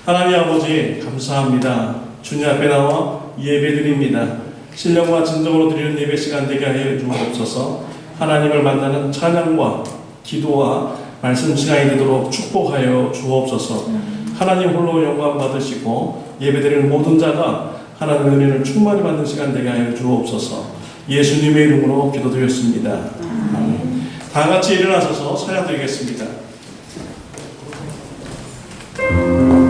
하나님 아버지 감사합니다. 주님 앞에 나와 예배드립니다. 신령과 진정으로 드리는 예배 시간 되게 하여 주옵소서. 하나님을 만나는 찬양과 기도와 말씀 시간이 되도록 축복하여 주옵소서. 하나님 홀로 영광 받으시고 예배드리는 모든 자가 하나님의 은혜를 충만히 받는 시간 되게 하여 주옵소서. 예수님의 이름으로 기도드렸습니다. 아멘. 다 같이 일어나셔서 찬양 드리겠습니다. Oh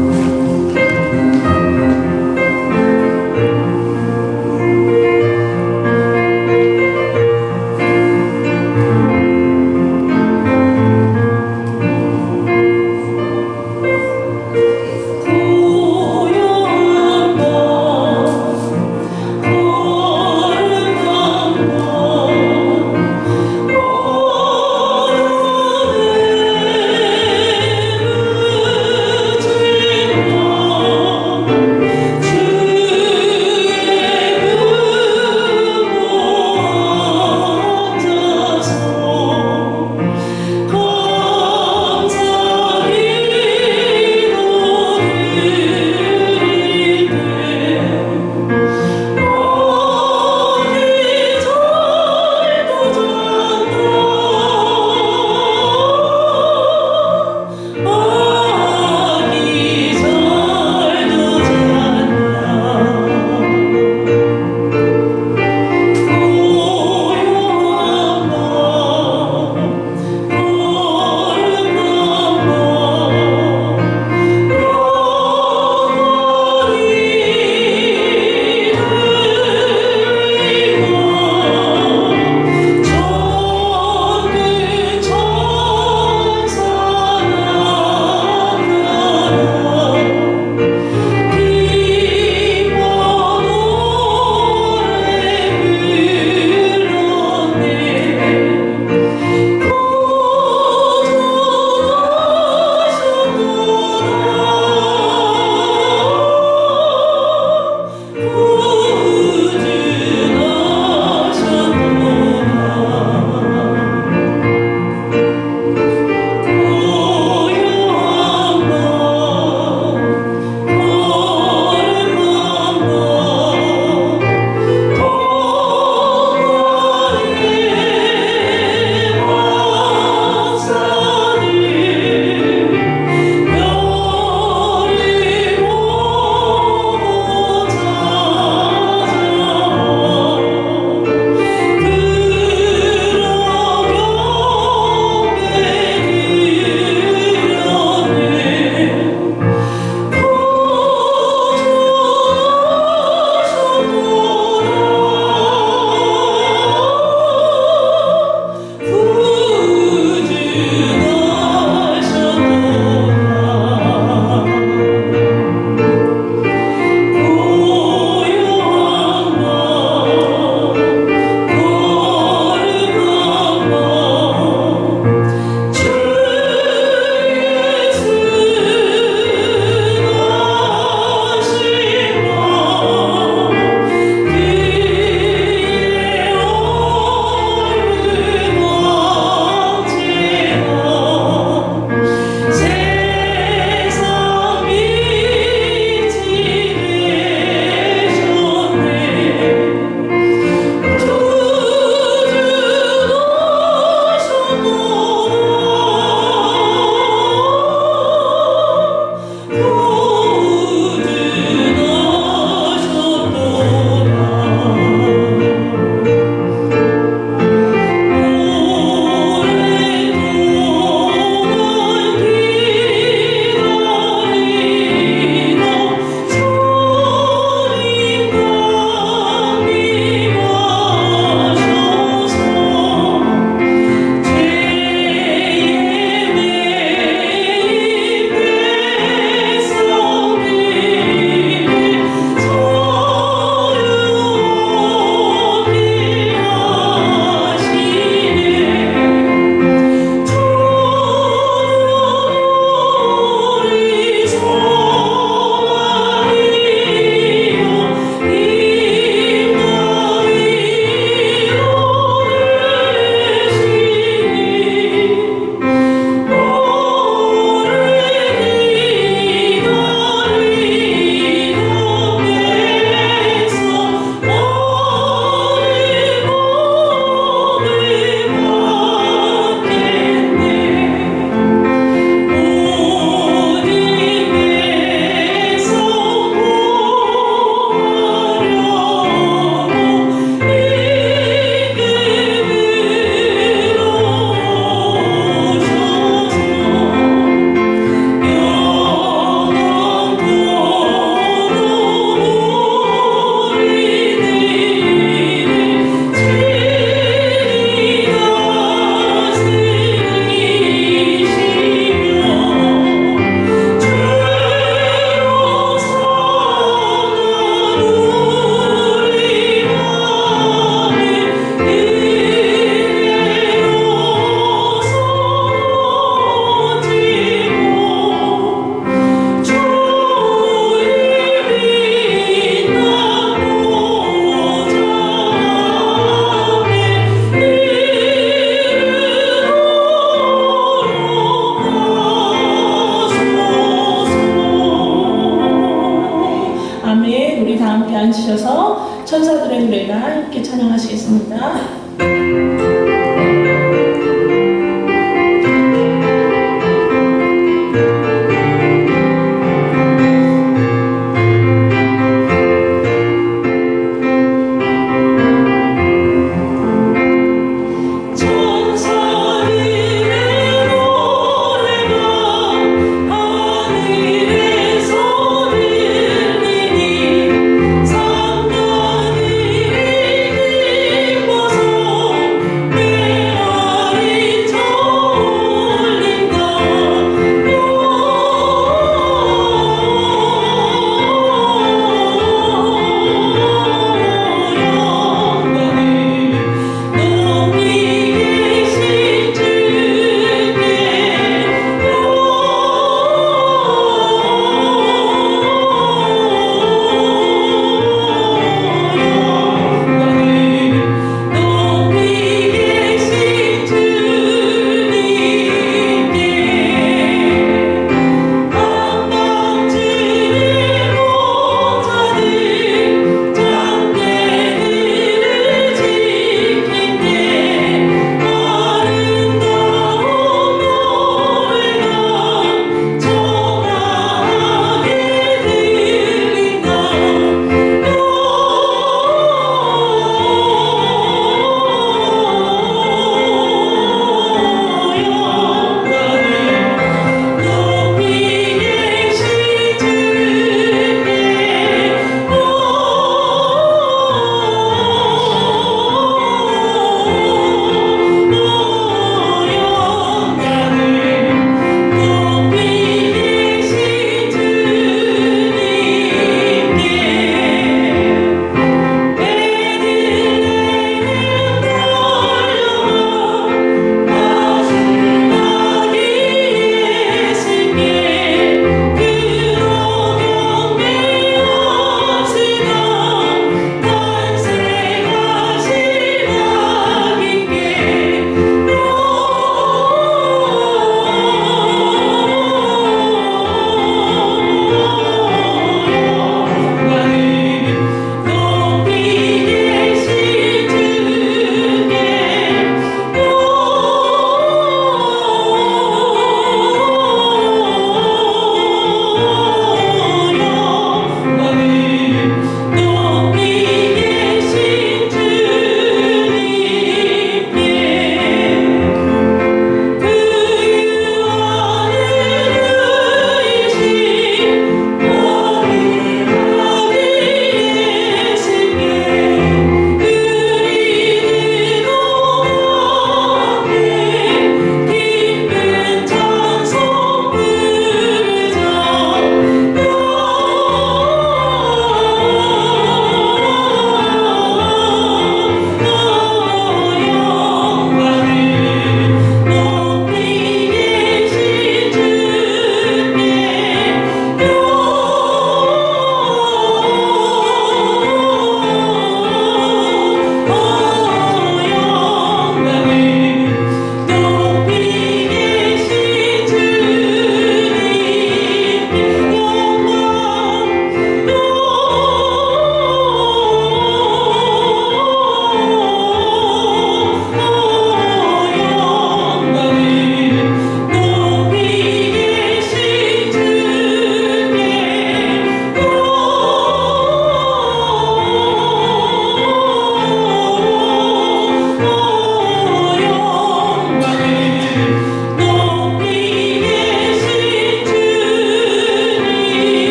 앉으셔서 천사들의 노래가 함께 찬양하시겠습니다. 사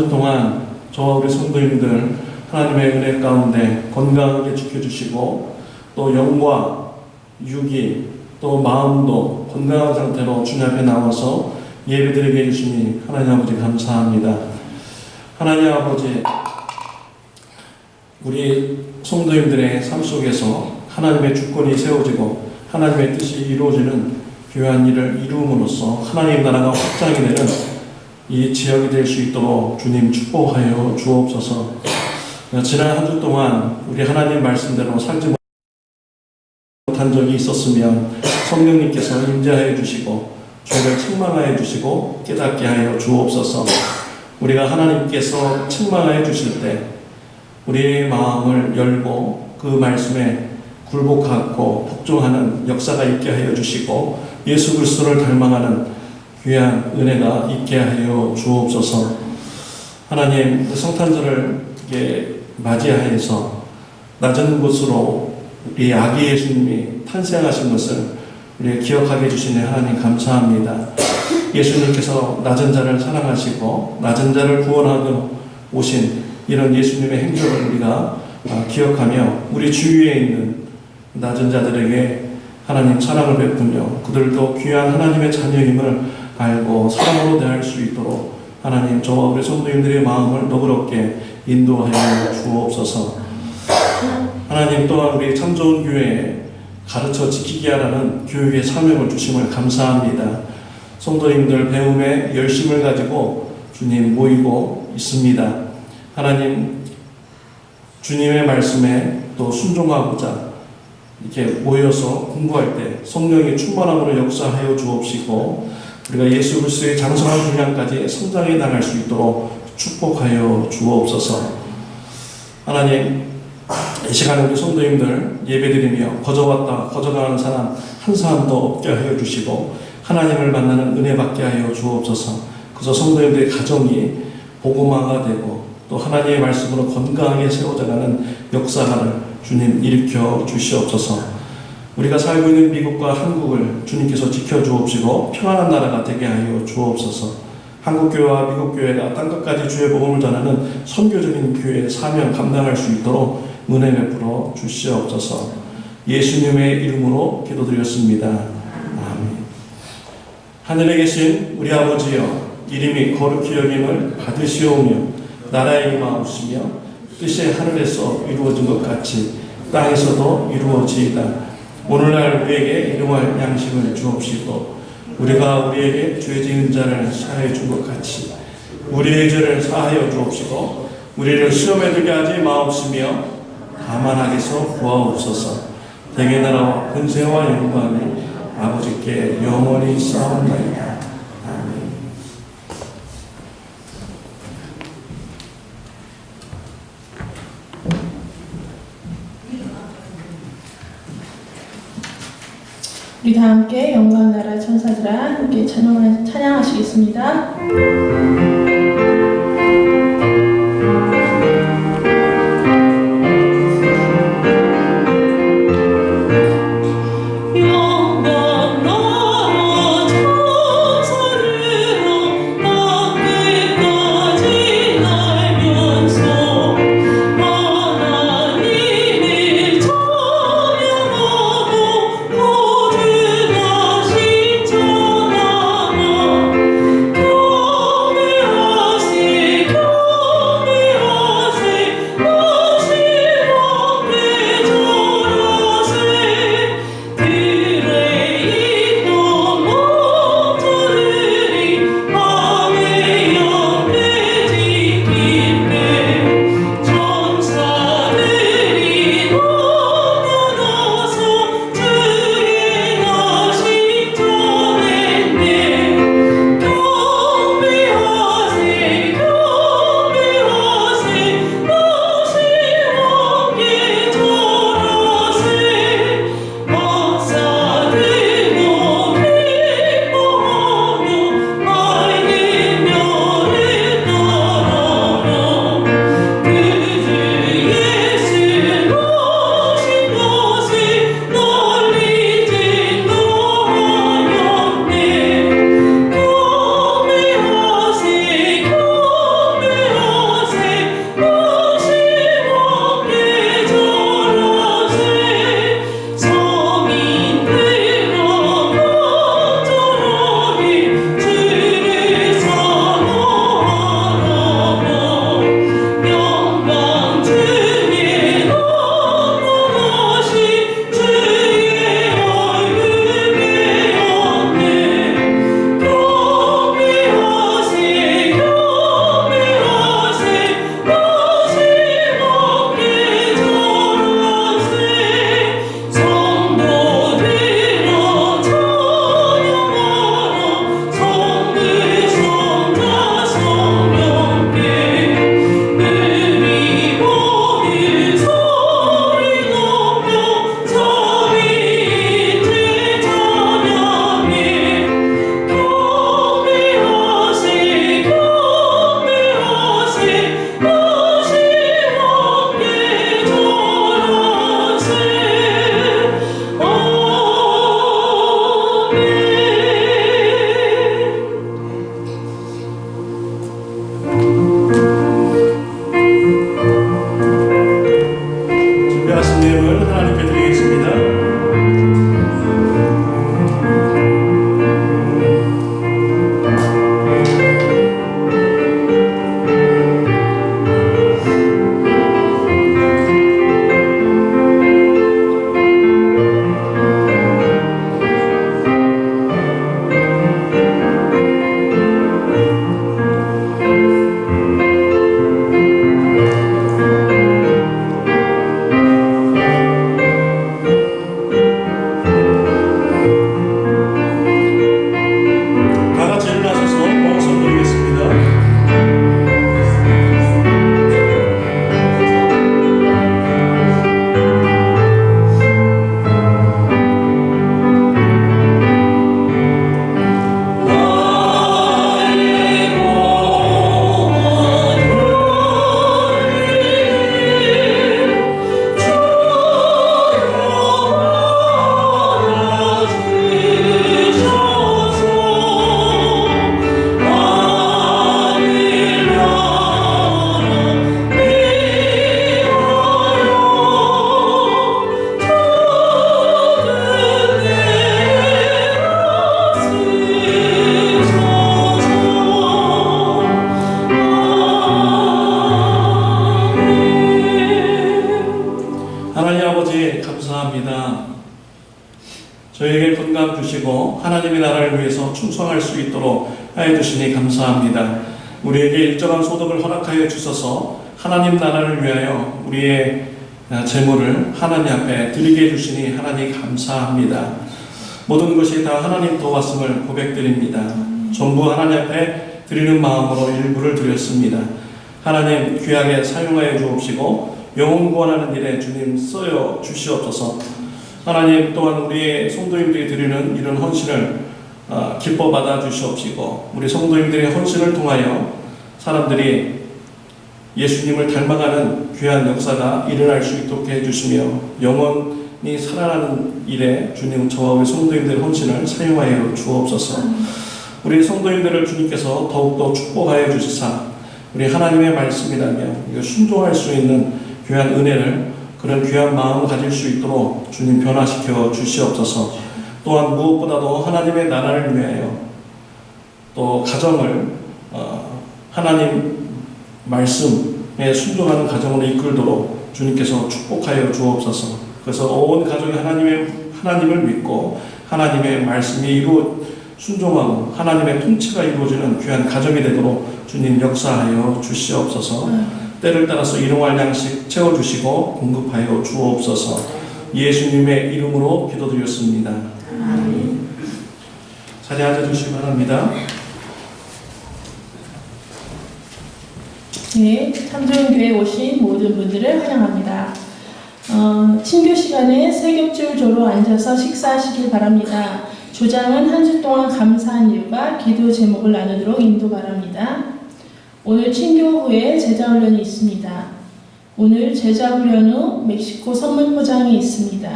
주 동안 저와 우리 성도님들 하나님의 은혜 가운데 건강하게 지켜주시고 또 영과 육이 또 마음도 건강한 상태로 주님 앞에 나와서 예배드리게 해주시니 하나님 아버지 감사합니다. 하나님 아버지, 우리 성도님들의 삶 속에서 하나님의 주권이 세워지고 하나님의 뜻이 이루어지는 귀한 일을 이루음으로써 하나님 나라가 확장이 되는 이 지역이 될 수 있도록 주님 축복하여 주옵소서. 지난 한 주 동안 우리 하나님 말씀대로 살지 못한 적이 있었으면 성령님께서 임재하여 주시고 저희를 책망하여 주시고 깨닫게 하여 주옵소서. 우리가 하나님께서 책망하여 주실 때 우리의 마음을 열고 그 말씀에 굴복하고 복종하는 역사가 있게 하여 주시고 예수 그리스도를 닮아가는 귀한 은혜가 있게 하여 주옵소서. 하나님, 성탄절을 맞이하여서 낮은 곳으로 우리 아기 예수님이 탄생하신 것을 우리 기억하게 해주시는 하나님 감사합니다. 예수님께서 낮은 자를 사랑하시고 낮은 자를 구원하러 오신 이런 예수님의 행적을 우리가 기억하며 우리 주위에 있는 낮은 자들에게 하나님 사랑을 베푸며 그들도 귀한 하나님의 자녀임을 알고 사랑으로 대할 수 있도록 하나님 저와 우리 성도님들의 마음을 너그럽게 인도하여 주옵소서. 하나님 또한 우리 참 좋은 교회에 가르쳐 지키게 하라는 교육의 사명을 주심을 감사합니다. 성도님들 배움에 열심을 가지고 주님 모이고 있습니다. 하나님 주님의 말씀에 또 순종하고자 이렇게 모여서 공부할 때 성령의 충만함으로 역사하여 주옵시고 우리가 예수 그리스도의 장성한 분량까지 성장해 나갈 수 있도록 축복하여 주옵소서. 하나님, 이 시간에 우리 성도님들 예배드리며 거저왔다 거저가는 사람 한 사람도 없게 하여 주시고 하나님을 만나는 은혜 받게 하여 주옵소서. 그래서 성도님들의 가정이 복음화가 되고 또 하나님의 말씀으로 건강하게 세워져가는 역사를 주님 일으켜 주시옵소서. 우리가 살고 있는 미국과 한국을 주님께서 지켜주옵시고 평안한 나라가 되게 하여 주옵소서. 한국교회와 미국교회가 땅끝까지 주의 복음을 전하는 선교적인 교회의 사명 감당할 수 있도록 은혜 베풀어 주시옵소서. 예수님의 이름으로 기도드렸습니다. 아멘. 하늘에 계신 우리 아버지여, 이름이 거룩히 여김을 받으시오며 나라의 임하옵시며 뜻이 하늘에서 이루어진 것 같이 땅에서도 이루어지이다. 오늘날 우리에게 일용할 양식을 주옵시고 우리가 우리에게 죄 지은 자를 사하여 준 것 같이 우리의 죄를 사하여 주옵시고 우리를 시험에 들게 하지 마옵시며 다만 악에서 구하옵소서. 대개 나라와 근세와 영광이 아버지께 영원히 싸움나이다. 아멘. 우리 다 함께 영광 나라 천사들아 함께 찬양하시겠습니다. Oh 저에게 건강 주시고 하나님의 나라를 위해서 충성할 수 있도록 하여 주시니 감사합니다. 우리에게 일정한 소득을 허락하여 주셔서 하나님 나라를 위하여 우리의 재물을 하나님 앞에 드리게 해주시니 하나님 감사합니다. 모든 것이 다 하나님 도왔음을 고백드립니다. 전부 하나님 앞에 드리는 마음으로 일부를 드렸습니다. 하나님 귀하게 사용하여 주옵시고 영혼 구원하는 일에 주님 쓰여 주시옵소서. 하나님 또한 우리의 성도님들이 드리는 이런 헌신을 기뻐 받아 주시옵시고 우리 성도님들의 헌신을 통하여 사람들이 예수님을 닮아가는 귀한 역사가 일어날 수 있도록 해주시며 영원히 살아나는 일에 주님 저와 우리 성도님들의 헌신을 사용하여 주옵소서. 우리 성도님들을 주님께서 더욱더 축복하여 주시사 우리 하나님의 말씀이라며 순종할 수 있는 귀한 은혜를 그런 귀한 마음을 가질 수 있도록 주님 변화시켜 주시옵소서. 또한 무엇보다도 하나님의 나라를 위하여 또 가정을 하나님 말씀에 순종하는 가정으로 이끌도록 주님께서 축복하여 주옵소서. 그래서 온 가족이 하나님을 믿고 하나님의 말씀이 순종하고 하나님의 통치가 이루어지는 귀한 가정이 되도록 주님 역사하여 주시옵소서. 때를 따라서 일용할 양식 채워주시고 공급하여 주옵소서. 예수님의 이름으로 기도드렸습니다. 아멘. 자리에 앉아주시기 바랍니다. 네, 참조교회에 오신 모든 분들을 환영합니다. 친교 시간에 세 겹줄조로 앉아서 식사하시길 바랍니다. 조장은 한 주 동안 감사한 일과 기도 제목을 나누도록 인도 바랍니다. 오늘 친교 후에 제자훈련이 있습니다. 오늘 제자훈련 후 멕시코 선물 포장이 있습니다.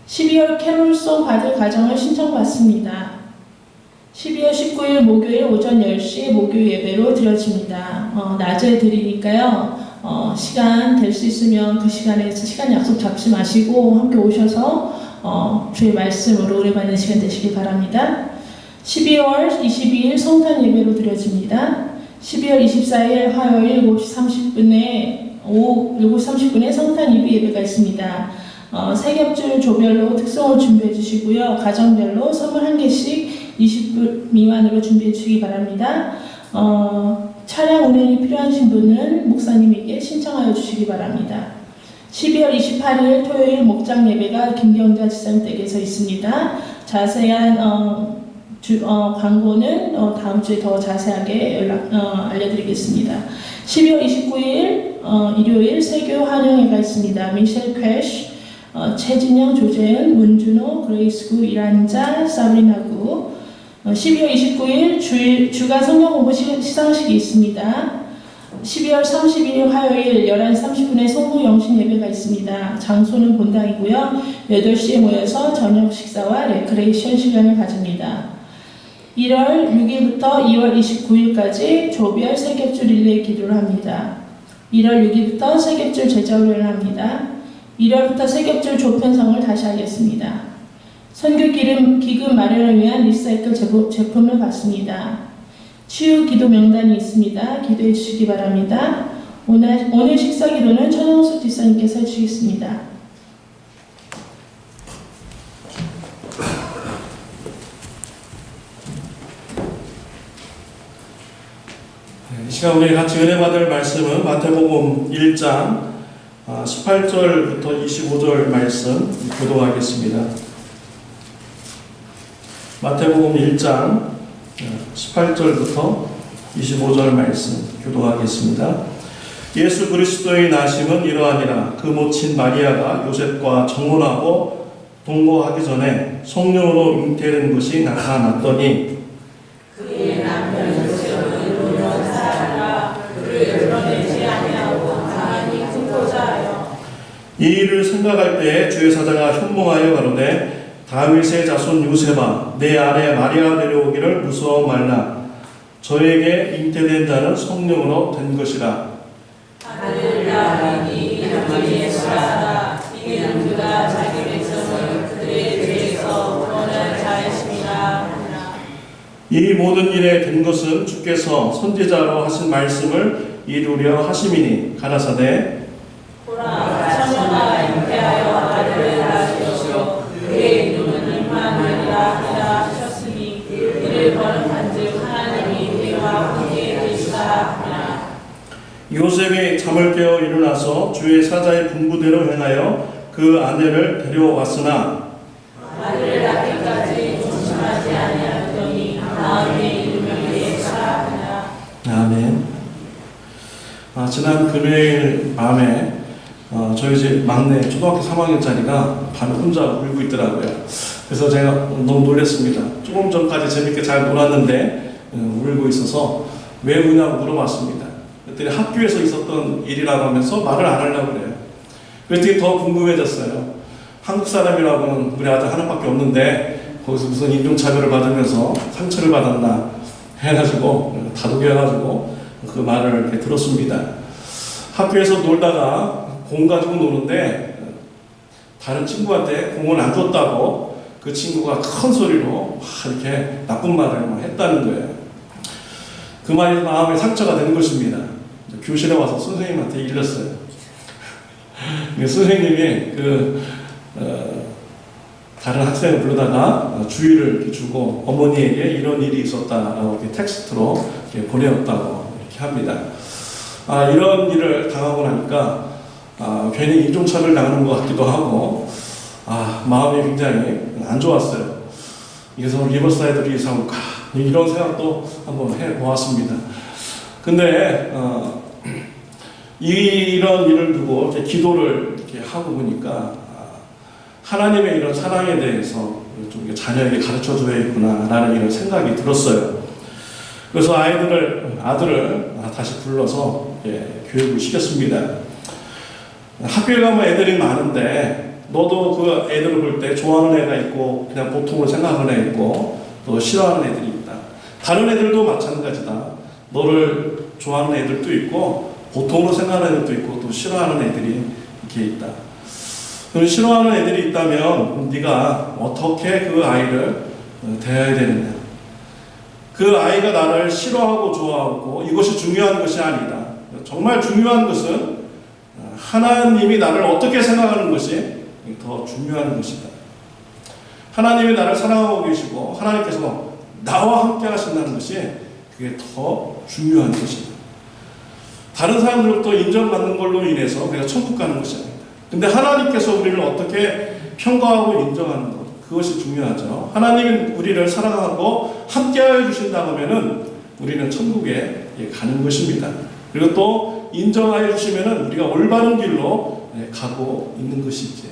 12월 캐롤송 받을 가정을 신청받습니다. 12월 19일 목요일 오전 10시에 목요 예배로 드려집니다. 낮에 드리니까요. 시간 될 수 있으면 그 시간에서 시간 약속 잡지 마시고 함께 오셔서 주의 말씀으로 은혜 받는 시간 되시기 바랍니다. 12월 22일 성탄 예배로 드려집니다. 12월 24일 화요일 7시 30분에 성탄 이브 예배가 있습니다. 세 겹줄 조별로 특성을 준비해 주시고요. 가정별로 선물 한 개씩 20분 미만으로 준비해 주시기 바랍니다. 차량 운행이 필요하신 분은 목사님에게 신청하여 주시기 바랍니다. 12월 28일 토요일 목장 예배가 김경자 지사님댁에서 있습니다. 자세한 광고는 다음 주에 더 자세하게 알려드리겠습니다. 12월 29일 일요일 세교 환영회가 있습니다. 미셸 퀘쉬, 최진영, 조재은, 문준호, 그레이스구, 이란자, 사브리나구. 12월 29일 주간 성경 공부 시상식이 있습니다. 12월 30일 화요일 11시 30분에 성부 영신 예배가 있습니다. 장소는 본당이고요. 8시에 모여서 저녁 식사와 레크레이션 시간을 가집니다. 1월 6일부터 2월 29일까지 조별 세겹줄 릴레이 기도를 합니다. 1월 6일부터 세겹줄 제자훈련을 합니다. 1월부터 세겹줄 조편성을 다시 하겠습니다. 선교 기금 마련을 위한 리사이클 제품을 받습니다. 치유 기도 명단이 있습니다. 기도해 주시기 바랍니다. 오늘 식사 기도는 천영숙 지사님께서 해주시겠습니다. 이 시간 우리 같이 은혜 받을 말씀은 마태복음 1장 18절부터 25절 말씀 교도하겠습니다. 마태복음 1장 18절부터 25절 말씀 교도하겠습니다. 예수 그리스도의 나심은 이러하니라. 그 모친 마리아가 요셉과 정혼하고 동거하기 전에 성령으로 잉태된 것이 나타났더니 그의 남편 요셉은 유명사라 그를 드러내지 아니하고 가만히 듣고자 하여 이 일을 생각할 때에 주의 사자가 현몽하여 가로되 다윗의 자손 요셉아 내 아내 마리아 데려오기를 무서워 말라. 저에게 잉태된 자는 성령으로 된 것이라. 하늘나라 하나님이 이름을 예수라라. 이는 그가 자기 백성을 그들의 죄에서 구원할 자이심이라. 이 모든 일에 된 것은 주께서 선지자로 하신 말씀을 이루려 하심이니 가라사대 보라 처녀가 잉태하여 아들을 낳으시오 그의 이름은 요셉이 잠을 깨어 일어나서 주의 사자의 분부대로 행하여 그 아내를 데려왔으나 아들을 낳기까지 조심하지 아니하더니 마음에 이르면 살아가나. 아멘. 지난 금요일 밤에 저희 집 막내 초등학교 3학년짜리가 밤에 혼자 울고 있더라고요. 그래서 제가 너무 놀랐습니다. 조금 전까지 재밌게 잘 놀았는데 울고 있어서 왜 우냐고 물어봤습니다. 그랬더니 학교에서 있었던 일이라고 하면서 말을 안 하려고 그래요. 그랬더니 더 궁금해졌어요. 한국 사람이라고는 우리 아들 하나밖에 없는데 거기서 무슨 인종차별을 받으면서 상처를 받았나 해가지고 다독여가지고 그 말을 이렇게 들었습니다. 학교에서 놀다가 공 가지고 노는데 다른 친구한테 공을 안 줬다고 그 친구가 큰 소리로 막 이렇게 나쁜 말을 막 했다는 거예요. 그 말이 마음에 상처가 된 것입니다. 교실에 와서 선생님한테 일렀어요. 선생님이 다른 학생을 부르다가 주의를 이렇게 주고 어머니에게 이런 일이 있었다라고 이렇게 텍스트로 이렇게 보내었다고 이렇게 합니다. 이런 일을 당하고 나니까 괜히 인종차별 당하는 것 같기도 하고 마음이 굉장히 안 좋았어요. 그래서 리버사이드 리사울까 이런 생각도 한번 해보았습니다. 근데 이런 일을 두고 이렇게 기도를 이렇게 하고 보니까 하나님의 이런 사랑에 대해서 좀 자녀에게 가르쳐 줘야겠구나라는 이런 생각이 들었어요. 그래서 아들을 다시 불러서 교육을 시켰습니다. 학교에 가면 애들이 많은데 너도 그 애들을 볼 때 좋아하는 애가 있고 그냥 보통으로 생각하는 애 있고 또 싫어하는 애들이 있다. 다른 애들도 마찬가지다. 너를 좋아하는 애들도 있고 보통으로 생각하는 애들도 있고 또 싫어하는 애들이 이렇게 있다. 싫어하는 애들이 있다면 네가 어떻게 그 아이를 대해야 되느냐. 그 아이가 나를 싫어하고 좋아하고 이것이 중요한 것이 아니다. 정말 중요한 것은 하나님이 나를 어떻게 생각하는 것이 더 중요한 것이다. 하나님이 나를 사랑하고 계시고 하나님께서 나와 함께 하신다는 것이 그게 더 중요한 것이다. 다른 사람들로부터 인정받는 걸로 인해서 우리가 천국 가는 것이 아니다. 근데 하나님께서 우리를 어떻게 평가하고 인정하는 것, 그것이 중요하죠. 하나님이 우리를 사랑하고 함께하여 주신다고 하면은 우리는 천국에 가는 것입니다. 그리고 또 인정하여 주시면은 우리가 올바른 길로 가고 있는 것이지요.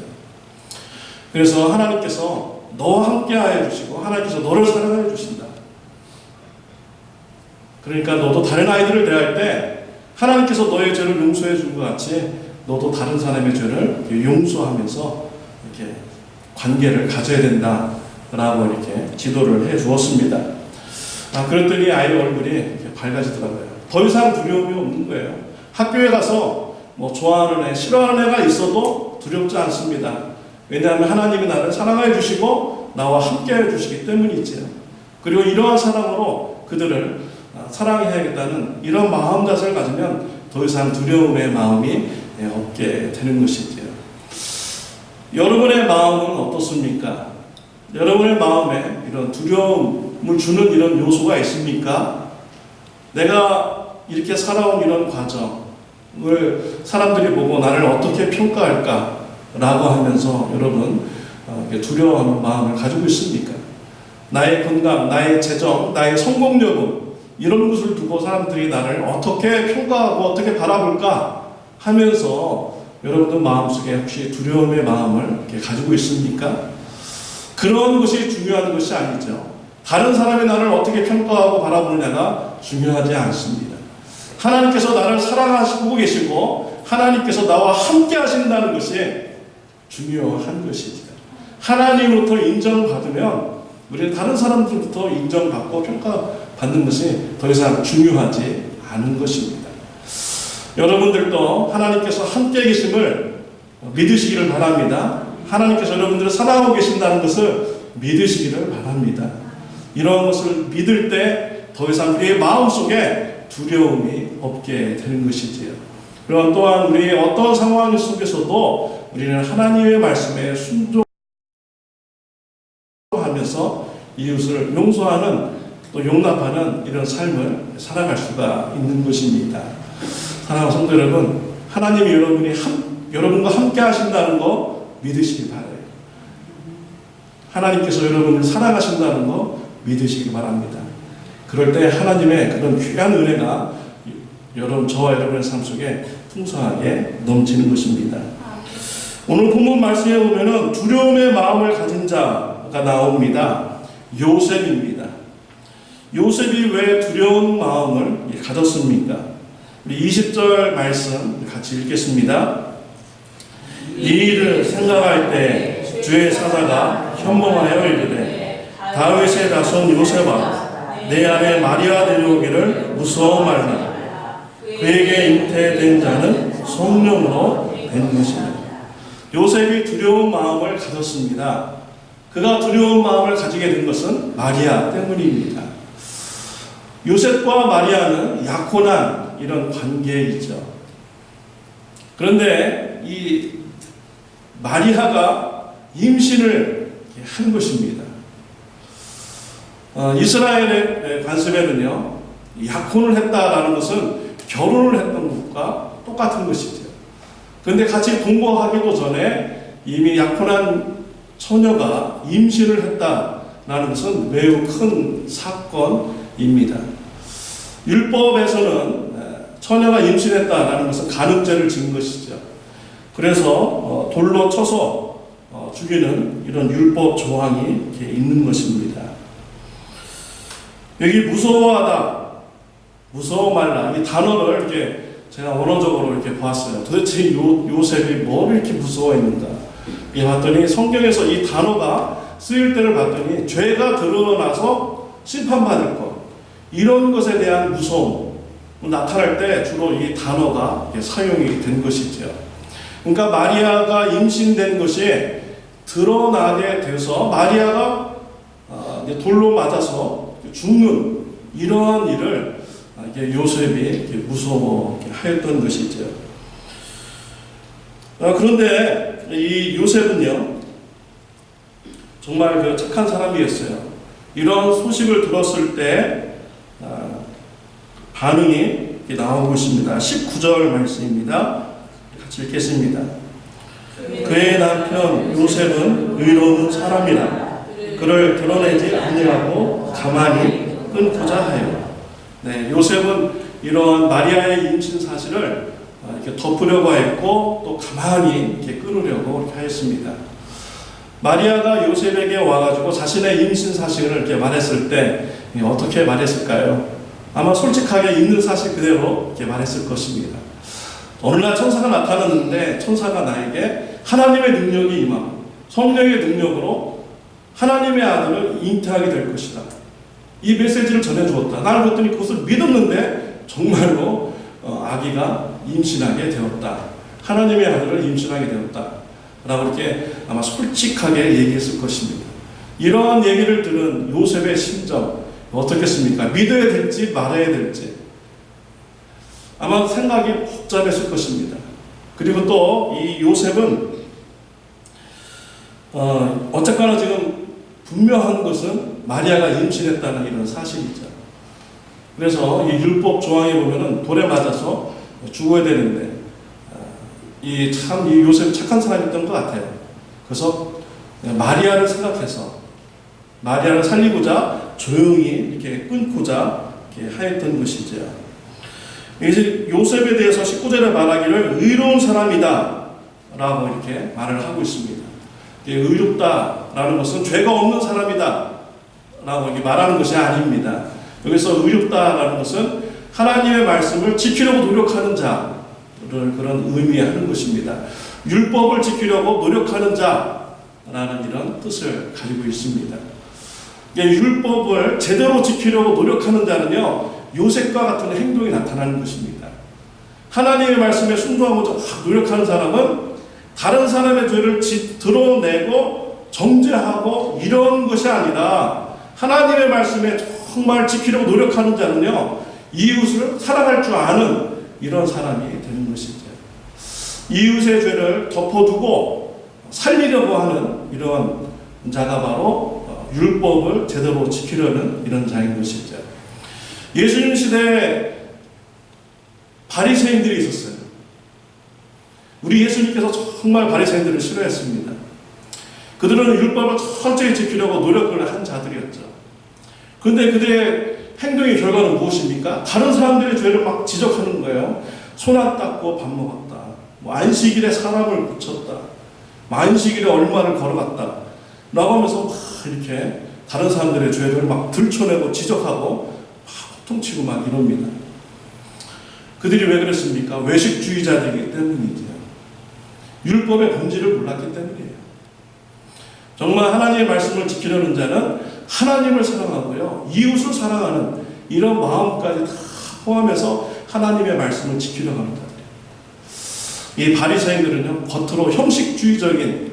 그래서 하나님께서 너와 함께하여 주시고 하나님께서 너를 사랑하여 주신다. 그러니까 너도 다른 아이들을 대할 때 하나님께서 너의 죄를 용서해 준 것 같이 너도 다른 사람의 죄를 용서하면서 이렇게 관계를 가져야 된다라고 이렇게 지도를 해 주었습니다. 그랬더니 아이 얼굴이 이렇게 밝아지더라고요. 더 이상 두려움이 없는 거예요. 학교에 가서 뭐 좋아하는 애, 싫어하는 애가 있어도 두렵지 않습니다. 왜냐하면 하나님이 나를 사랑해 주시고 나와 함께해 주시기 때문이지요. 그리고 이러한 사랑으로 그들을 사랑해야겠다는 이런 마음 자세를 가지면 더 이상 두려움의 마음이 없게 되는 것이지요. 여러분의 마음은 어떻습니까? 여러분의 마음에 이런 두려움을 주는 이런 요소가 있습니까? 내가 이렇게 살아온 이런 과정을 사람들이 보고 나를 어떻게 평가할까? 라고 하면서 여러분 두려워하는 마음을 가지고 있습니까? 나의 건강, 나의 재정, 나의 성공 여부 이런 것을 두고 사람들이 나를 어떻게 평가하고 어떻게 바라볼까 하면서 여러분들 마음속에 혹시 두려움의 마음을 이렇게 가지고 있습니까? 그런 것이 중요한 것이 아니죠. 다른 사람이 나를 어떻게 평가하고 바라보느냐가 중요하지 않습니다. 하나님께서 나를 사랑하시고 계시고 하나님께서 나와 함께 하신다는 것이 중요한 것이죠. 하나님으로부터 인정받으면 우리는 다른 사람들부터 인정받고 평가받는 것이 더 이상 중요하지 않은 것입니다. 여러분들도 하나님께서 함께 계심을 믿으시기를 바랍니다. 하나님께서 여러분들을 사랑하고 계신다는 것을 믿으시기를 바랍니다. 이런 것을 믿을 때 더 이상 우리의 마음속에 두려움이 없게 되는 것이지요. 그리고 또한 우리의 어떤 상황 속에서도 우리는 하나님의 말씀에 순종하면서 이웃을 용서하는 또 용납하는 이런 삶을 살아갈 수가 있는 것입니다. 사랑하는 성도 여러분, 하나님이 여러분과 함께 하신다는 거 믿으시기 바라요. 하나님께서 여러분을 사랑하신다는 거 믿으시기 바랍니다. 그럴 때 하나님의 그런 귀한 은혜가 저와 여러분의 삶 속에 풍성하게 넘치는 것입니다. 오늘 본문 말씀에 보면은 두려움의 마음을 가진 자가 나옵니다. 요셉입니다. 요셉이 왜 두려운 마음을 가졌습니까? 우리 20절 말씀 같이 읽겠습니다. 이 일을 생각할 때 주의 사자가 현몽하여 이르되 다윗의 자손 요셉아 내 안에 마리아 데려오기를 무서워 말라. 그에게 잉태된 자는 성령으로 된 것이다. 요셉이 두려운 마음을 가졌습니다. 그가 두려운 마음을 가지게 된 것은 마리아 때문입니다. 요셉과 마리아는 약혼한 이런 관계이죠. 그런데 이 마리아가 임신을 한 것입니다. 이스라엘의 관습에는요, 약혼을 했다라는 것은 결혼을 했던 것과 똑같은 것이죠. 그런데 같이 동거하기도 전에 이미 약혼한 처녀가 임신을 했다라는 것은 매우 큰 사건입니다. 율법에서는 처녀가 임신했다라는 것은 간음죄를 지은 것이죠. 그래서 돌로 쳐서 죽이는 이런 율법 조항이 이렇게 있는 것입니다. 여기 무서워하다, 무서워 말라 이 단어를 이렇게 제가 언어적으로 이렇게 보았어요. 도대체 요셉이 뭘 이렇게 무서워했는가? 봤더니 성경에서 이 단어가 쓰일 때를 봤더니 죄가 드러나서 심판받을 것, 이런 것에 대한 무서움 나타날 때 주로 이 단어가 사용이 된 것이죠. 그러니까 마리아가 임신된 것이 드러나게 돼서 마리아가 돌로 맞아서 죽는 이러한 일을 요셉이 무서워 하였던 것이죠. 그런데 이 요셉은요, 정말 그 착한 사람이었어요. 이런 소식을 들었을 때 반응이 나오고 있습니다. 19절 말씀입니다. 같이 읽겠습니다. 그의 남편 요셉은 의로운 사람이라 그를 드러내지 아니하고 가만히 끊고자 하여. 네, 요셉은 이러한 마리아의 임신 사실을 이렇게 덮으려고 했고 또 가만히 이렇게 끊으려고 이렇게 하였습니다. 마리아가 요셉에게 와가지고 자신의 임신 사실을 이렇게 말했을 때 어떻게 말했을까요? 아마 솔직하게 있는 사실 그대로 이렇게 말했을 것입니다. 어느 날 천사가 나타났는데 천사가 나에게 하나님의 능력이 임하고 성령의 능력으로 하나님의 아들을 잉태하게 될 것이다. 이 메시지를 전해주었다. 나는 그랬더니 그것을 믿었는데 정말로 아기가 임신하게 되었다. 하나님의 아들을 임신하게 되었다. 라고 이렇게 아마 솔직하게 얘기했을 것입니다. 이러한 얘기를 들은 요셉의 심정 어떻겠습니까? 믿어야 될지 말아야 될지 아마 생각이 복잡했을 것입니다. 그리고 또 이 요셉은 어쨌거나 지금 분명한 것은 마리아가 임신했다는 이런 사실이죠. 그래서 이 율법 조항에 보면은 돌에 맞아서 죽어야 되는데 이 요셉 착한 사람이었던 것 같아요. 그래서 마리아를 생각해서 마리아를 살리고자 조용히 이렇게 끊고자 이렇게 하였던 것이죠. 이제 요셉에 대해서 19절에 말하기를 의로운 사람이다 라고 이렇게 말을 하고 있습니다. 의롭다라는 것은 죄가 없는 사람이다 라고 이렇게 말하는 것이 아닙니다. 여기서 의롭다라는 것은 하나님의 말씀을 지키려고 노력하는 자를 그런 의미하는 것입니다. 율법을 지키려고 노력하는 자라는 이런 뜻을 가지고 있습니다. 율법을 제대로 지키려고 노력하는 자는요, 요셉과 같은 행동이 나타나는 것입니다. 하나님의 말씀에 순종하고자 노력하는 사람은 다른 사람의 죄를 드러내고 정죄하고 이런 것이 아니라 하나님의 말씀에 정말 지키려고 노력하는 자는요, 이웃을 사랑할 줄 아는 이런 사람이 되는 것이죠. 이웃의 죄를 덮어두고 살리려고 하는 이런 자가 바로 율법을 제대로 지키려는 이런 자인 것이죠. 예수님 시대에 바리새인들이 있었어요. 우리 예수님께서 정말 바리새인들을 싫어했습니다. 그들은 율법을 철저히 지키려고 노력을 한 자들이었죠. 그런데 그들의 행동의 결과는 무엇입니까? 다른 사람들의 죄를 막 지적하는 거예요. 손 안 닦고 밥 먹었다. 안식일에 사람을 고쳤다. 안식일에 얼마를 걸어갔다. 라고 하면서 막 이렇게 다른 사람들의 죄를 막 들춰내고 지적하고 막 호통치고 막 이럽니다. 그들이 왜 그랬습니까? 외식주의자들이기 때문이죠. 율법의 본질을 몰랐기 때문이에요. 정말 하나님의 말씀을 지키려는 자는 하나님을 사랑하고요, 이웃을 사랑하는 이런 마음까지 다 포함해서 하나님의 말씀을 지키려고 하는 자들이에요. 이 바리새인들은요, 겉으로 형식주의적인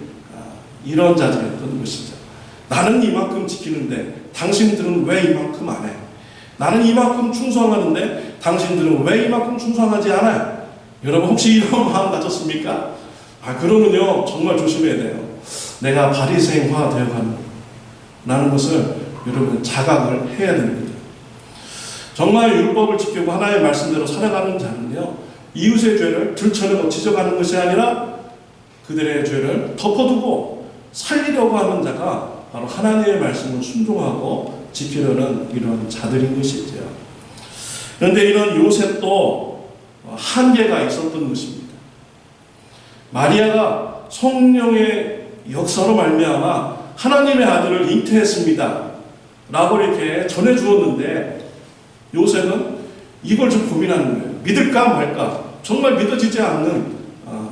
이런 자들이었던 것이죠. 나는 이만큼 지키는데 당신들은 왜 이만큼 안 해? 나는 이만큼 충성하는데 당신들은 왜 이만큼 충성하지 않아요? 여러분 혹시 이런 마음 가졌습니까? 그러면요 정말 조심해야 돼요. 내가 바리새인화 되어가는 라는 것을 여러분 자각을 해야 됩니다. 정말 율법을 지키고 하나님의 말씀대로 살아가는 자는요, 이웃의 죄를 들춰내고 지적하는 것이 아니라 그들의 죄를 덮어두고 살리려고 하는 자가 바로 하나님의 말씀을 순종하고 지키려는 이런 자들인 것이죠. 그런데 이런 요셉도 한계가 있었던 것입니다. 마리아가 성령의 역사로 말미암아 하나님의 아들을 잉태했습니다 라고 이렇게 전해주었는데, 요셉은 이걸 좀 고민하는 거예요. 믿을까 말까, 정말 믿어지지 않는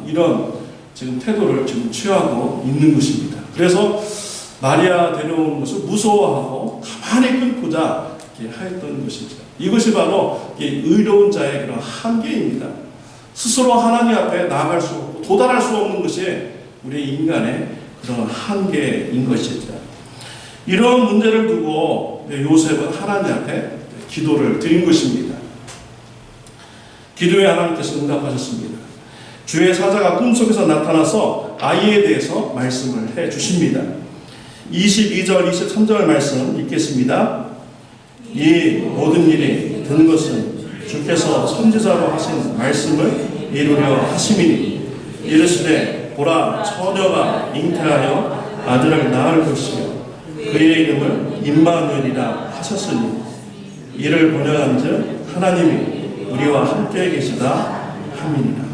이런 지금 태도를 지금 취하고 있는 것입니다. 그래서 마리아 데려오는 것을 무서워하고 가만히 끊고자 하였던 것이죠. 이것이 바로 의로운 자의 그런 한계입니다. 스스로 하나님 앞에 나아갈 수 없고 도달할 수 없는 것이 우리 인간의 그런 한계인 것이죠. 이런 문제를 두고 요셉은 하나님 앞에 기도를 드린 것입니다. 기도에 하나님께서 응답하셨습니다. 주의 사자가 꿈속에서 나타나서 아이에 대해서 말씀을 해 주십니다. 22절, 23절 말씀 읽겠습니다. 이 모든 일이 된 것은 주께서 선지자로 하신 말씀을 이루려 하심이니, 이르시되 보라, 처녀가 잉태하여 아들을 낳을 것이요 그의 이름을 임마누엘이라 하셨으니, 이를 번역한즉 하나님이 우리와 함께 계시다 함이니라.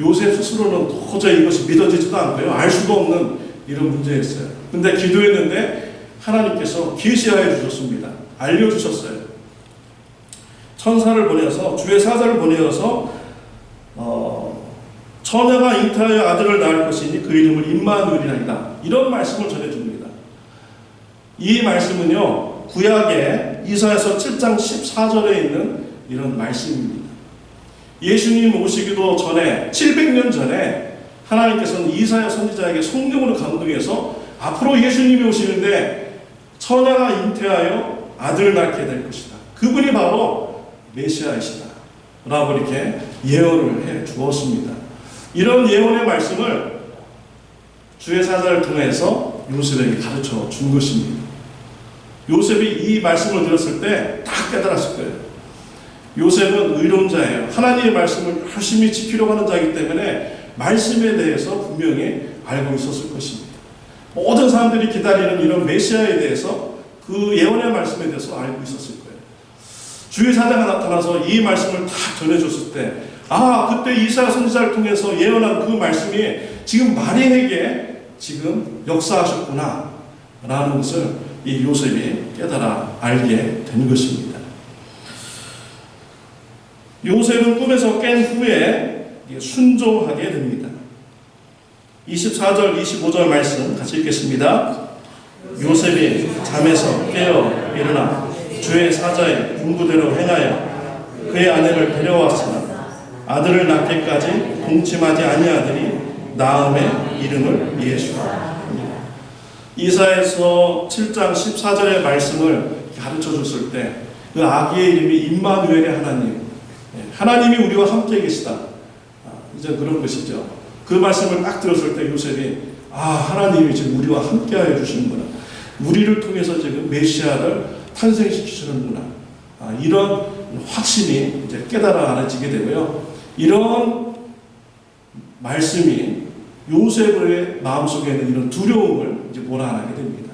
요셉 스스로는 도저히 이것이 믿어지지도 않고요, 알 수도 없는 이런 문제였어요. 근데 기도했는데 하나님께서 계시하여 주셨습니다. 알려주셨어요. 천사를 보내서, 주의 사자를 보내어서 처녀가 잉태하여 아들을 낳을 것이니 그 이름을 임마누엘이라, 이런 말씀을 전해줍니다. 이 말씀은요, 구약의 이사야서 7장 14절에 있는 이런 말씀입니다. 예수님 오시기도 전에 700년 전에 하나님께서는 이사야 선지자에게 성령으로 감동해서 앞으로 예수님이 오시는데 처녀가 잉태하여 아들을 낳게 될 것이다, 그분이 바로 메시아이시다 라고 이렇게 예언을 해 주었습니다. 이런 예언의 말씀을 주의 사자를 통해서 요셉에게 가르쳐 준 것입니다. 요셉이 이 말씀을 들었을 때 딱 깨달았을 거예요. 요셉은 의로운 자예요. 하나님의 말씀을 열심히 지키려고 하는 자이기 때문에 말씀에 대해서 분명히 알고 있었을 것입니다. 모든 사람들이 기다리는 이런 메시아에 대해서, 그 예언의 말씀에 대해서 알고 있었을 거예요. 주의 사자가 나타나서 이 말씀을 딱 전해줬을 때, 그때 이사야 선지자를 통해서 예언한 그 말씀이 지금 마리아에게 지금 역사하셨구나 라는 것을 이 요셉이 깨달아 알게 된 것입니다. 요셉은 꿈에서 깬 후에 순종하게 됩니다. 24절, 25절 말씀 같이 읽겠습니다. 요셉이 잠에서 깨어 일어나 주의 사자의 분부대로 행하여 그의 아내를 데려왔으나 아들을 낳기까지 동침하지 아니하더니 낳음의 이름을 예수라. 이사야서 7장 14절의 말씀을 가르쳐 줬을 때 그 아기의 이름이 임마누엘의 하나님, 하나님이 우리와 함께 계시다, 이제 그런 것이죠. 그 말씀을 딱 들었을 때 요셉이 하나님이 지금 우리와 함께 하여 주시는구나, 우리를 통해서 지금 메시아를 탄생시키시는구나, 이런 확신이 이제 깨달아지게 되고요. 이런 말씀이 요셉의 마음속에 있는 이런 두려움을 이제 몰아내게 됩니다.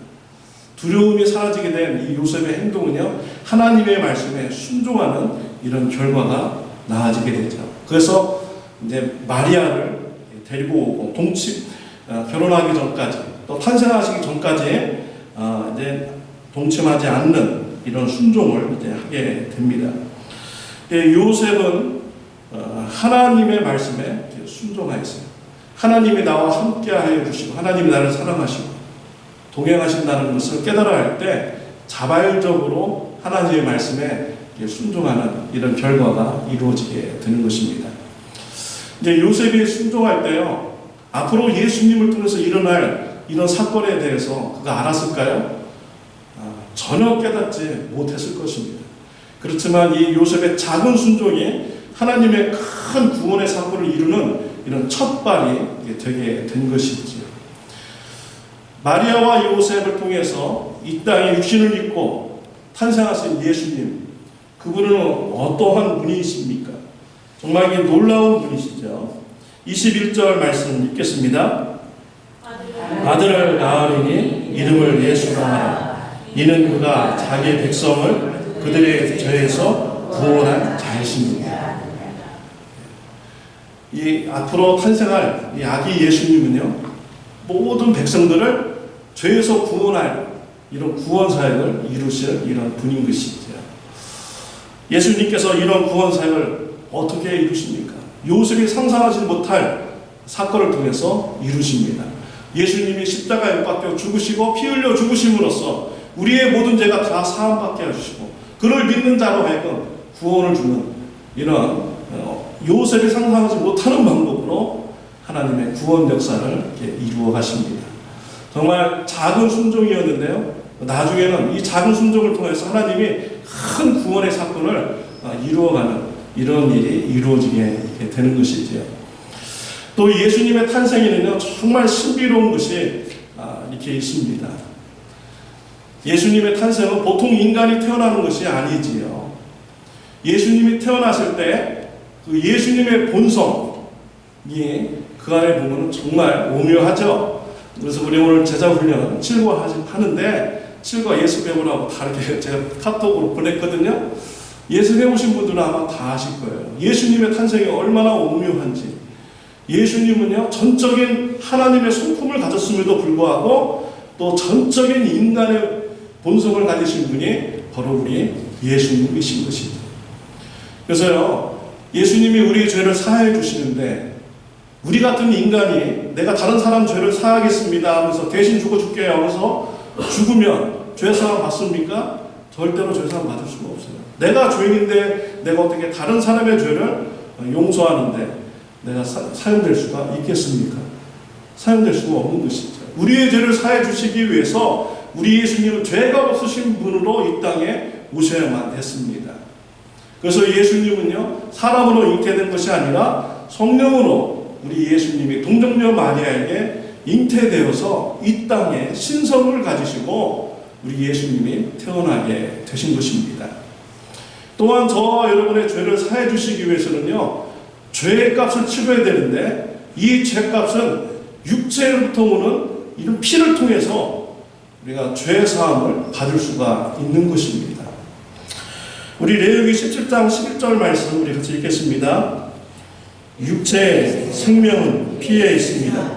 두려움이 사라지게 된 이 요셉의 행동은요, 하나님의 말씀에 순종하는 이런 결과가 나아지게 되죠. 그래서 이제 마리아를 데리고 오고 결혼하기 전까지 또 탄생하시기 전까지 이제 동침하지 않는 이런 순종을 이제 하게 됩니다. 요셉은 하나님의 말씀에 순종하였어요. 하나님이 나와 함께하여 주시고 하나님이 나를 사랑하시고 동행하신다는 것을 깨달아 할 때 자발적으로 하나님의 말씀에 순종하는 이런 결과가 이루어지게 되는 것입니다. 이제 요셉이 순종할 때요, 앞으로 예수님을 통해서 일어날 이런 사건에 대해서 그가 알았을까요? 전혀 깨닫지 못했을 것입니다. 그렇지만 이 요셉의 작은 순종이 하나님의 큰 구원의 사건을 이루는 이런 첫발이 되게 된 것이지요. 마리아와 요셉을 통해서 이 땅에 육신을 입고 탄생하신 예수님, 그분은 어떠한 분이십니까? 정말 이게 놀라운 분이시죠. 21절 말씀 읽겠습니다. 아들을 낳으리니 이름을 예수라 하라. 이는 그가 자기 백성을 그들의 죄에서 구원한 자이십니다. 이 앞으로 탄생할 이 아기 예수님은요, 모든 백성들을 죄에서 구원할 이런 구원 사역을 이루실 이런 분인 것이죠. 예수님께서 이런 구원 사역을 어떻게 이루십니까? 요셉이 상상하지 못할 사건을 통해서 이루십니다. 예수님이 십자가에 못 박혀 죽으시고 피 흘려 죽으심으로써 우리의 모든 죄가 다 사함받게 해주시고 그를 믿는 자로 하여금 구원을 주는 이런 요셉이 상상하지 못하는 방법으로 하나님의 구원 역사를 이루어 가십니다. 정말 작은 순종이었는데요, 나중에는 이 작은 순종을 통해서 하나님이 큰 구원의 사건을 이루어가는 이런 일이 이루어지게 되는 것이지요. 또 예수님의 탄생에는요, 정말 신비로운 것이 이렇게 있습니다. 예수님의 탄생은 보통 인간이 태어나는 것이 아니지요. 예수님이 태어났을 때 그 예수님의 본성이 그 안에 보면 정말 오묘하죠. 그래서 우리 오늘 제자훈련 7과 하는데 7과 예수 배우라고 다르게 제가 카톡으로 보냈거든요. 예수 배우신 분들은 아마 다 아실 거예요. 예수님의 탄생이 얼마나 오묘한지. 예수님은요, 전적인 하나님의 성품을 가졌음에도 불구하고 또 전적인 인간의 본성을 가지신 분이 바로 우리 예수님이신 것이죠. 그래서요, 예수님이 우리의 죄를 사하여 주시는데 우리 같은 인간이 내가 다른 사람 죄를 사하겠습니다 하면서 대신 죽어줄게요 하면서 죽으면 죄사함 받습니까? 절대로 죄사함 받을 수가 없어요. 내가 죄인인데 내가 어떻게 다른 사람의 죄를 용서하는데 내가 사용될 수가 있겠습니까? 사용될 수가 없는 것이죠. 우리의 죄를 사해 주시기 위해서 우리 예수님은 죄가 없으신 분으로 이 땅에 오셔야만 했습니다. 그래서 예수님은요, 사람으로 잉태된 것이 아니라 성령으로 우리 예수님이 동정녀 마리아에게 잉태되어서 이 땅에 신성을 가지시고 우리 예수님이 태어나게 되신 것입니다. 또한 저와 여러분의 죄를 사해 주시기 위해서는요, 죄의 값을 치러야 되는데 이 죄값은 육체로부터 오는 이런 피를 통해서 우리가 죄 사함을 받을 수가 있는 것입니다. 우리 레위기 17장 11절 말씀 우리 같이 읽겠습니다. 육체의 생명은 피에 있습니다.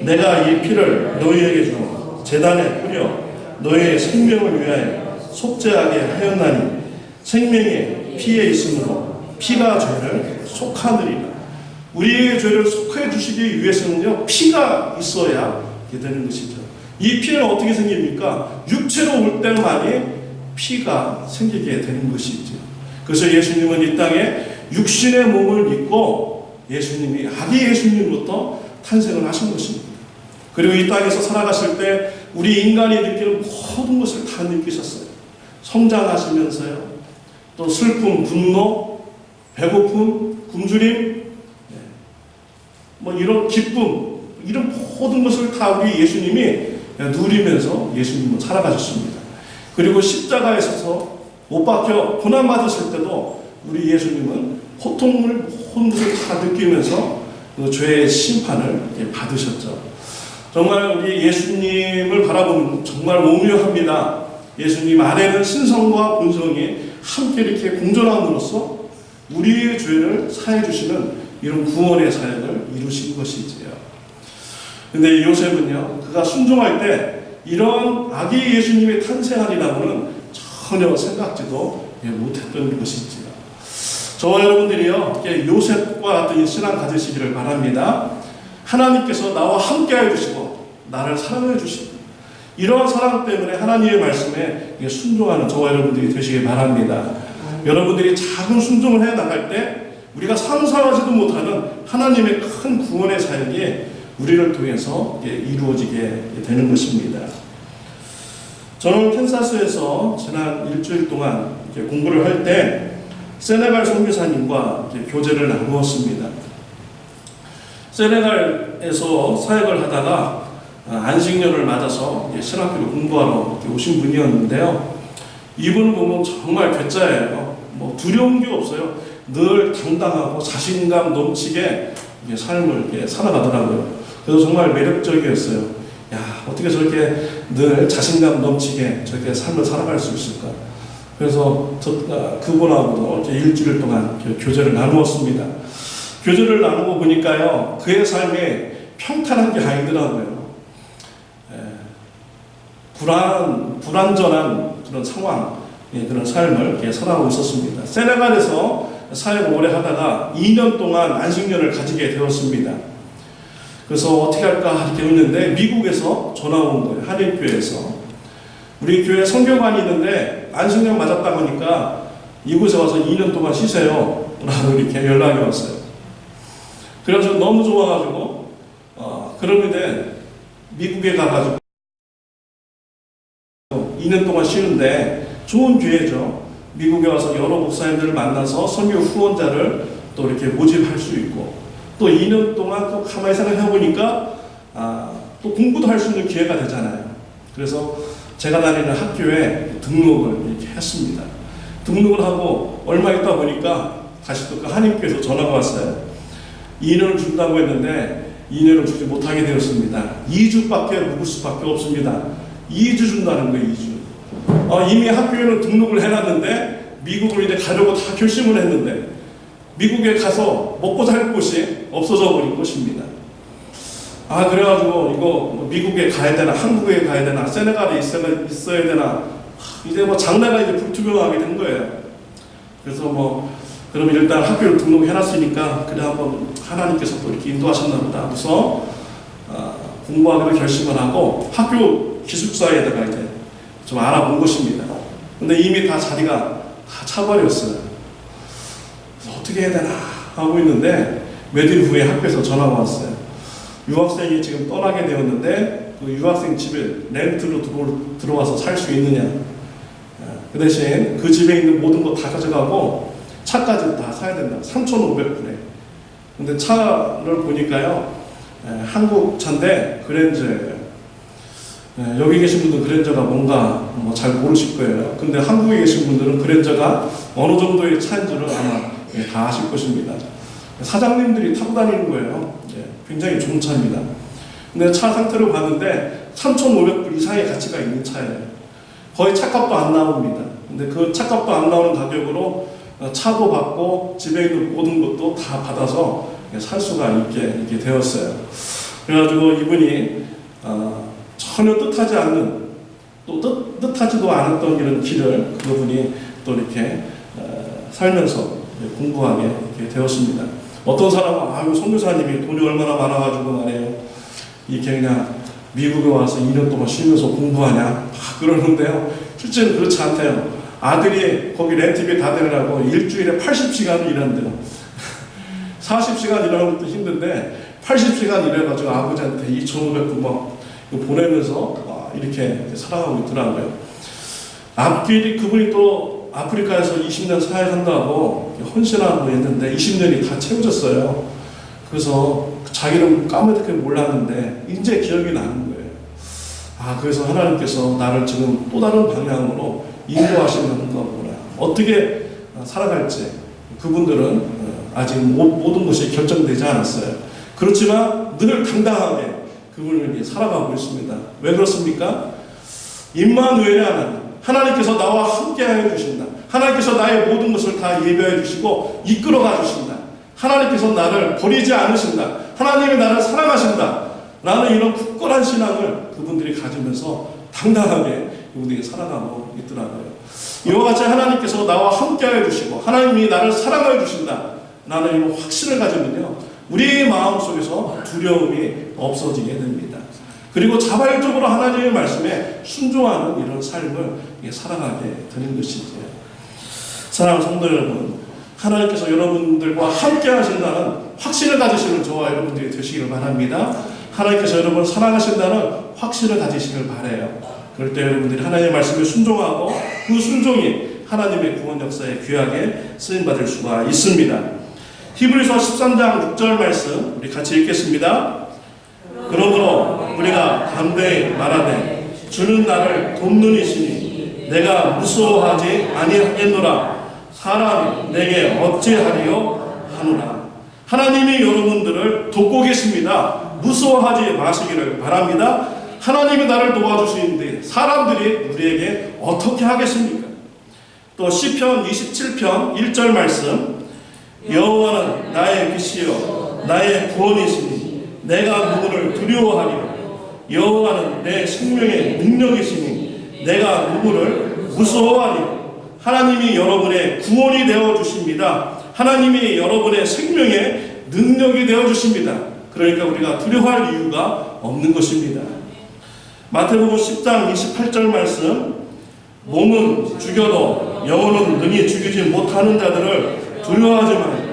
내가 이 피를 너희에게 주어 제단에 뿌려 너희의 생명을 위하여 속죄하게 하였나니 생명이 피에 있으므로 피가 죄를 속하느니라. 우리의 죄를 속해 주시기 위해서는요, 피가 있어야 되는 것이죠. 이 피는 어떻게 생깁니까? 육체로 올 때만이 피가 생기게 되는 것이죠. 그래서 예수님은 이 땅에 육신의 몸을 입고 예수님이 아기 예수님부터 탄생을 하신 것입니다. 그리고 이 땅에서 살아가실 때 우리 인간이 느끼는 모든 것을 다 느끼셨어요. 성장하시면서요, 또 슬픔, 분노, 배고픔, 굶주림, 뭐 이런 기쁨, 이런 모든 것을 다 우리 예수님이 누리면서 예수님은 살아가셨습니다. 그리고 십자가에 서서 못 박혀 고난받으실 때도 우리 예수님은 고통을 혼돈을 다 느끼면서 그 죄의 심판을 받으셨죠. 정말 우리 예수님을 바라보면 정말 오묘합니다. 예수님 안에는 신성과 본성이 함께 이렇게 공존함으로써 우리의 죄를 사해 주시는 이런 구원의 사역을 이루신 것이지요. 근데 요셉은요, 그가 순종할 때 이런 아기 예수님의 탄생하리라고는 전혀 생각지도 못했던 것이지요. 저와 여러분들이요, 요셉과 같은 신앙 가지시기를 바랍니다. 하나님께서 나와 함께 해주시고 나를 사랑해 주시고 이러한 사랑 때문에 하나님의 말씀에 순종하는 저와 여러분들이 되시길 바랍니다. 여러분들이 작은 순종을 해 나갈 때 우리가 상상하지도 못하는 하나님의 큰 구원의 사역이 우리를 통해서 이루어지게 되는 것입니다. 저는 캔사스에서 지난 일주일 동안 공부를 할 때 세네갈 선교사님과 교제를 나누었습니다. 세네갈에서 사역을 하다가 안식년을 맞아서 신학교를 공부하러 이렇게 오신 분이었는데요. 이분을 보면 정말 괴짜예요. 뭐 두려운 게 없어요. 늘 당당하고 자신감 넘치게 삶을 이렇게 살아가더라고요. 그래서 정말 매력적이었어요. 야, 어떻게 저렇게 늘 자신감 넘치게 저렇게 삶을 살아갈 수 있을까? 그래서 그분하고도 이제 일주일 동안 교제를 나누었습니다. 교제를 나누고 보니까요, 그의 삶에 평탄한 게 아니더라고요. 불완전한 그런 상황, 그런 삶을 이렇게 살아가고 있었습니다. 세네갈에서 사역을 오래 하다가 2년 동안 안식년을 가지게 되었습니다. 그래서 어떻게 할까 이렇게 했는데 미국에서 전화 온 거예요. 한인교회에서. 우리 교회 선교관이 있는데 안식년 맞았다고 하니까 이곳에 와서 2년 동안 쉬세요 라고 이렇게 연락이 왔어요. 그래서 너무 좋아가지고 그러면 미국에 가가지고 2년 동안 쉬는데 좋은 기회죠. 미국에 와서 여러 목사님들을 만나서 선교 후원자를 또 이렇게 모집할 수 있고 또 2년 동안 또 가만히 생각해 보니까 또 공부도 할 수 있는 기회가 되잖아요. 그래서 제가 다니는 학교에 등록을 이렇게 했습니다. 등록을 하고 얼마 있다 보니까 다시 또 그 한인교회에서 전화가 왔어요. 2년을 준다고 했는데 2년을 주지 못하게 되었습니다. 2주밖에 묵을 수밖에 없습니다. 2주 준다는 거예요. 2주. 이미 학교에는 등록을 해놨는데 미국을 이제 가려고 다 결심을 했는데 미국에 가서 먹고 살 곳이 없어져 버린 것입니다. 그래가지고 이거 미국에 가야 되나 한국에 가야 되나 세네갈에 있어야 되나 이제 뭐 장래가 이제 불투명하게 된 거예요. 그래서 그러면 일단 학교를 등록해놨으니까 그래 한번 하나님께서 또 이렇게 인도하셨나 보다 하고서 공부하기로 결심을 하고 학교 기숙사에다가 이제 좀 알아본 것입니다. 근데 이미 다 자리가 다 차버렸어요. 그래서 어떻게 해야 되나 하고 있는데 몇일 후에 학교에서 전화가 왔어요. 유학생이 지금 떠나게 되었는데 그 유학생 집에 렌트로 들어와서 살 수 있느냐. 그 대신 그 집에 있는 모든 거 다 가져가고 차까지 다 사야 된다. 3,500불에. 근데 차를 보니까요, 한국 차인데 그랜저예요. 여기 계신 분들은 그랜저가 뭔가 잘 모르실 거예요. 근데 한국에 계신 분들은 그랜저가 어느 정도의 차인지를 아마 다 아실 것입니다. 사장님들이 타고 다니는 거예요. 굉장히 좋은 차입니다. 근데 차 상태를 봤는데 3,500불 이상의 가치가 있는 차예요. 거의 차값도 안 나옵니다. 근데 그 차값도 안 나오는 가격으로 차도 받고 집에 있는 모든 것도 다 받아서 살 수가 있게 되었어요. 그래가지고 이분이 전혀 뜻하지 않는 또 뜻하지도 않았던 이런 길을 그분이 또 이렇게 살면서 공부하게 되었습니다. 어떤 사람은 선교사님이 돈이 얼마나 많아가지고 말이에요. 이렇게 그냥 미국에 와서 2년 동안 쉬면서 공부하냐 그러는데요. 실제는 그렇지 않대요. 아들이 거기 렌트비 다 되느라고 일주일에 80시간을 일한대요. 40시간 일하는 것도 힘든데 80시간 일해가지고 아버지한테 2,500불 보내면서 이렇게 살아가고 있더라고요. 앞길이 그분이 또 아프리카에서 20년 사역한다고 헌신하고 했는데 20년이 다 채워졌어요. 그래서 자기는 까맣게 몰랐는데 이제 기억이 나는 거예요. 그래서 하나님께서 나를 지금 또 다른 방향으로 인도하시는 건가 보구나. 어떻게 살아갈지 그분들은 아직 모든 것이 결정되지 않았어요. 그렇지만 늘 당당하게 그분을 살아가고 있습니다. 왜 그렇습니까? 임마누엘의 하나님, 하나님께서 나와 함께하여 주신다. 하나님께서 나의 모든 것을 다 예배해 주시고 이끌어가 주신다. 하나님께서 나를 버리지 않으신다. 하나님이 나를 사랑하신다. 라는 이런 굳건한 신앙을 그분들이 가지면서 당당하게 그분들이 살아가고 있더라고요. 이와 같이 하나님께서 나와 함께하여 주시고 하나님이 나를 사랑하여 주신다. 라는 이런 확신을 가지면요, 우리의 마음속에서 두려움이 없어지게 됩니다. 그리고 자발적으로 하나님의 말씀에 순종하는 이런 삶을 살아가게 되는 것이죠. 사랑하는 성도 여러분, 하나님께서 여러분들과 함께 하신다는 확신을 가지시는 저와 여러분들이 되시기를 바랍니다. 하나님께서 여러분을 사랑하신다는 확신을 가지시길 바라요. 그럴 때 여러분들이 하나님의 말씀에 순종하고 그 순종이 하나님의 구원 역사에 귀하게 쓰임받을 수가 있습니다. 히브리서 13장 6절 말씀 우리 같이 읽겠습니다. 그러므로 우리가 담대히 말하되 주는 나를 돕는 이시니 내가 무서워하지 아니하겠노라. 사람이 내게 어찌하리요 하노라. 하나님이 여러분들을 돕고 계십니다. 무서워하지 마시기를 바랍니다. 하나님이 나를 도와주시는데 사람들이 우리에게 어떻게 하겠습니까? 또 시편 27편 1절 말씀, 여호와는 나의 빛이요 나의 구원이시니 내가 누구를 두려워하리요. 여호와는 내 생명의 능력이시니 내가 누구를 무서워하리요. 하나님이 여러분의 구원이 되어 주십니다. 하나님이 여러분의 생명의 능력이 되어 주십니다. 그러니까 우리가 두려워할 이유가 없는 것입니다. 마태복음 10장 28절 말씀, 몸은 죽여도 영혼은 능히 죽이지 못하는 자들을 두려워하지 말고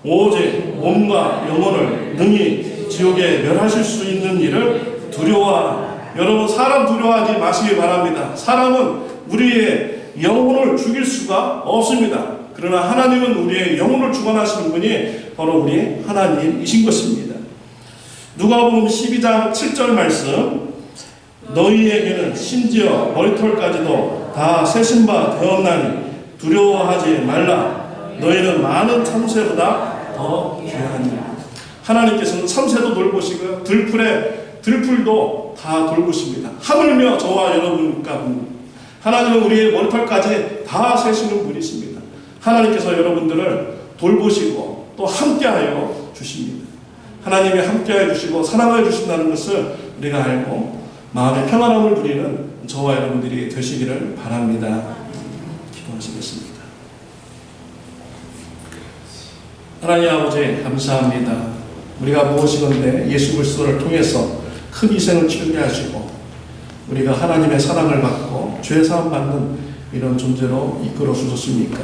오직 몸과 영혼을 능히 지옥에 멸하실 수 있는 일을 두려워하라. 여러분, 사람 두려워하지 마시기 바랍니다. 사람은 우리의 영혼을 죽일 수가 없습니다. 그러나 하나님은 우리의 영혼을 주관하시는 분이 바로 우리 하나님이신 것입니다. 누가복음 12장 7절 말씀, 너희에게는 심지어 머리털까지도 다 세신 바 되었나니 두려워하지 말라. 너희는 많은 참새보다 더 귀하니. 하나님께서는 참새도 돌보시고 들풀도 다 돌보십니다. 하물며 저와 여러분과 하나님은 우리의 머리털까지 다 세시는 분이십니다. 하나님께서 여러분들을 돌보시고 또 함께하여 주십니다. 하나님이 함께하여 주시고 사랑하여 주신다는 것을 우리가 알고 마음의 평안함을 누리는 저와 여러분들이 되시기를 바랍니다. 기도하시겠습니다. 하나님 아버지, 감사합니다. 우리가 무엇이건데 예수 그리스도를 통해서 큰 희생을 치르게 하시고 우리가 하나님의 사랑을 받고 죄 사함 받는 이런 존재로 이끌어 주셨습니까?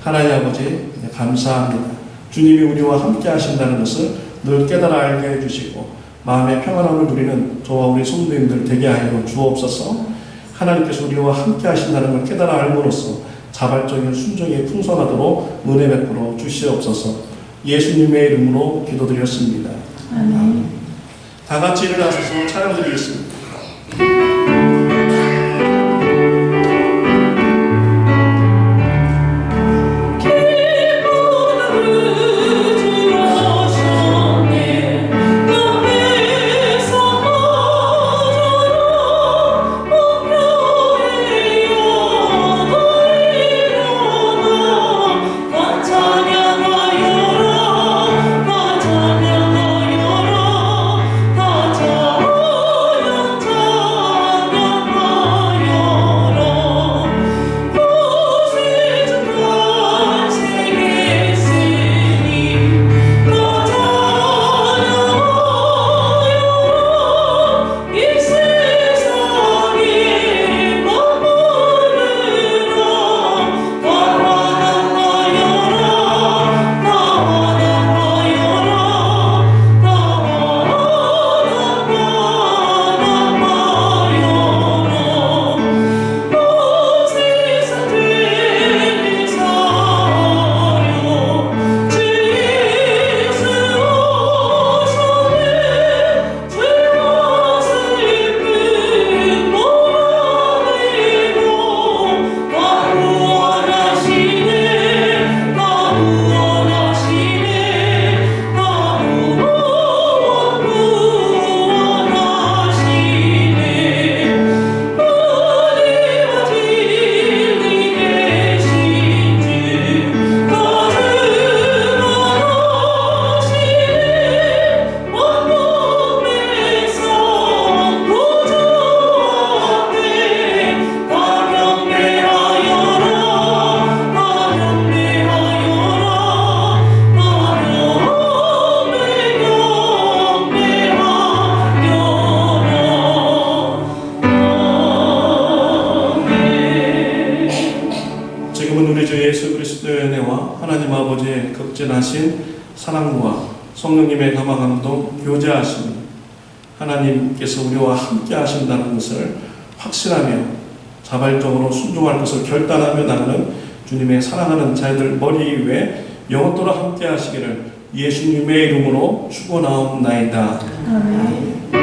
하나님 아버지, 감사합니다. 주님이 우리와 함께 하신다는 것을 늘 깨달아 알게 해주시고 마음의 평안함을 누리는 저와 우리 성도님들 되게 하여 주옵소서. 하나님께서 우리와 함께 하신다는 걸 깨달아 알므로써 자발적인 순종이 풍성하도록 은혜 베풀어 주시옵소서. 예수님의 이름으로 기도드렸습니다. 아멘. 다 같이 일어나셔서 찬양드리겠습니다. 찬양하여라, 찬양하여라, 찬양하여라. 지금은 우리 주 예수 그리스도의 은혜와 하나님 아버지의 극진하신 사랑과 성령님의 감화감동 교제하심, 하나님께서 우리와 함께 하신다는 것을 확신하며 자발적으로 순종할 것을 결단하며 나가는 주님의 사랑하는 자녀들 머리 위에 영원토록 함께 하시기를 예수님의 이름으로 축원하옵나이다. 아멘.